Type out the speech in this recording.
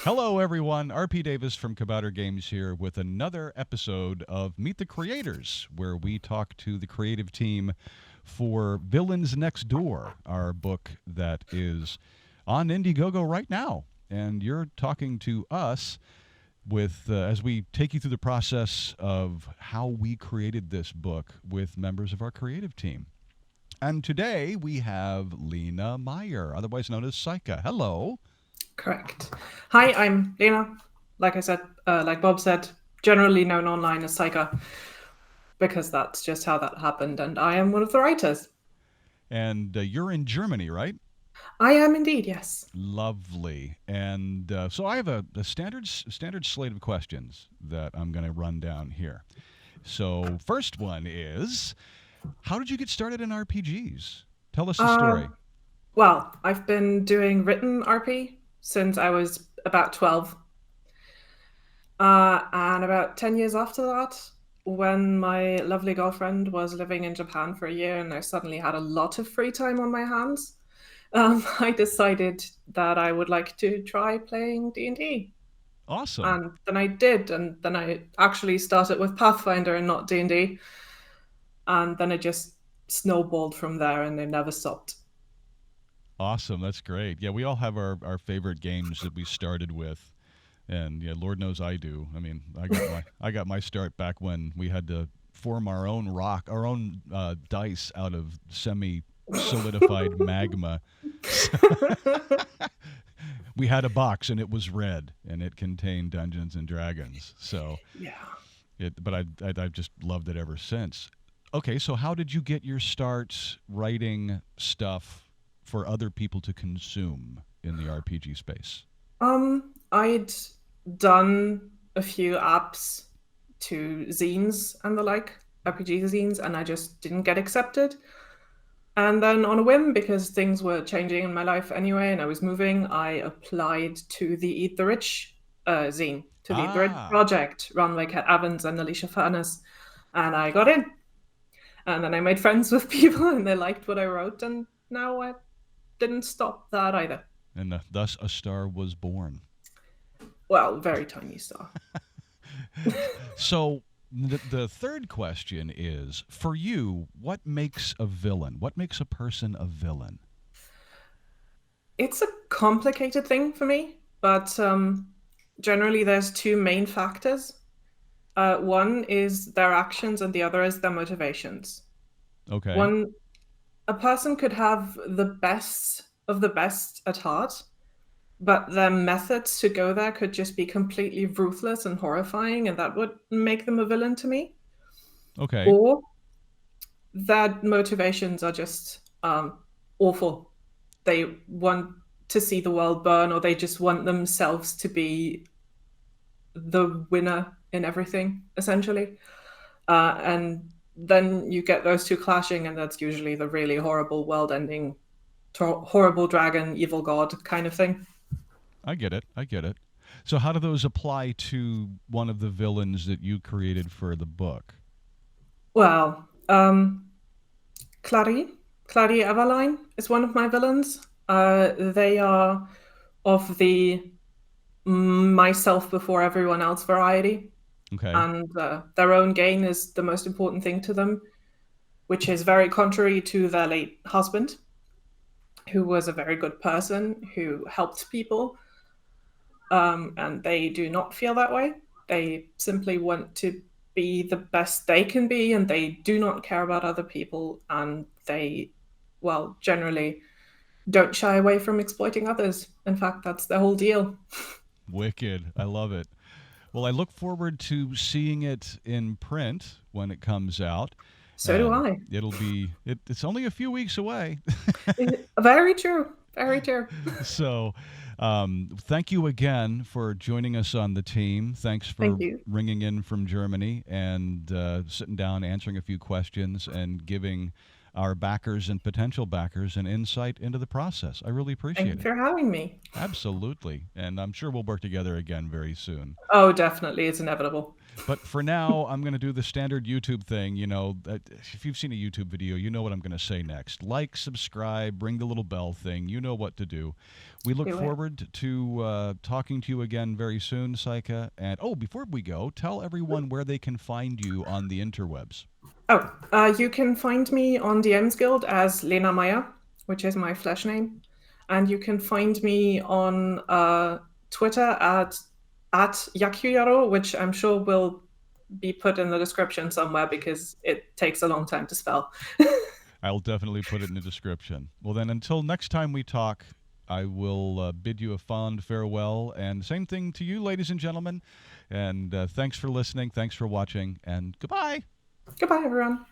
Hello, everyone. R P Davis from Kabouter Games here with another episode of Meet the Creators, where we talk to the creative team for Villains Next Door, our book that is on Indiegogo right now. And you're talking to us with as we take you through the process of how we created this book with members of our creative team. And today we have Lena Meier, otherwise known as Saika. Hello. Correct. Hi, I'm Lena. Like I said, like Bob said, generally known online as Saika, because that's just how that happened, and I am one of the writers. And you're in Germany, right? I am indeed, yes. Lovely. And so I have a standard slate of questions that I'm going to run down here. So first one is, how did you get started in RPGs? Tell us the Uh, story. well, I've been doing written RP since I was about 12. And about 10 years after that, when my lovely girlfriend was living in Japan for a year and I suddenly had a lot of free time on my hands, I decided that I would like to try playing D&D. Awesome. And then I did, and then I actually started with Pathfinder and not D&D, and then it just snowballed from there and it never stopped. Awesome. That's great. Yeah, we all have our favorite games that we started with. And yeah, Lord knows I do. I mean, I got my start back when we had to form our own dice out of semi solidified magma. We had a box and it was red and it contained Dungeons and Dragons. So Yeah. but I've just loved it ever since. Okay, so how did you get your start writing stuff for other people to consume in the RPG space? I'd done a few apps to zines and the like, RPG zines, and I just didn't get accepted. And then on a whim, because things were changing in my life anyway, and I was moving, I applied to the Eat the Rich zine, to the Eat the Rich Ah, project run by Kat Evans and Alicia Furness, and I got in. And then I made friends with people, and they liked what I wrote, and now I didn't stop that either. and thus a star was born. Well, very tiny star. So the third question is for you, what makes a villain? What makes a person a villain? It's a complicated thing for me, but generally there's two main factors. One is their actions, and the other is their motivations. Okay. One, a person could have the best of the best at heart, but their methods to go there could just be completely ruthless and horrifying, and that would make them a villain to me. Okay. Or their motivations are just awful. They want to see the world burn, or they just want themselves to be the winner in everything, essentially. And then you get those two clashing, and that's usually the really horrible world ending, horrible dragon, evil god kind of thing. I get it. I get it. So how do those apply to one of the villains that you created for the book? Well, Clary, Clary Everline is one of my villains. They are of the myself before everyone else variety, Okay. and their own gain is the most important thing to them, which is very contrary to their late husband, who was a very good person who helped people. And they do not feel that way. They simply want to be the best they can be, and they do not care about other people. And they, well, generally don't shy away from exploiting others. In fact, that's their whole deal. Wicked. I love it. Well, I look forward to seeing it in print when it comes out. So do I. It's only a few weeks away. Very true. Very true. So, thank you again for joining us on the team. Thanks for Thank you. ringing in from Germany and sitting down, answering a few questions, and giving our backers and potential backers an insight into the process. I really Thank appreciate you it. for having me. Absolutely. And I'm sure we'll work together again very soon. Oh, definitely. It's inevitable. But for now, I'm going to do the standard YouTube thing. If you've seen a YouTube video, you know what I'm going to say next. Like, subscribe, ring the little bell thing. You know what to do. We look Do it. forward to talking to you again very soon, Saika. And before we go, tell everyone where they can find you on the interwebs. You can find me on DM's Guild as Lena Meier, which is my Flash name. And you can find me on Twitter at Yakuyaro, which I'm sure will be put in the description somewhere because it takes a long time to spell. I'll definitely put it in the description. Well, then, until next time we talk, I will bid you a fond farewell. And same thing to you, ladies and gentlemen. And thanks for listening. Thanks for watching. And goodbye. Goodbye, everyone.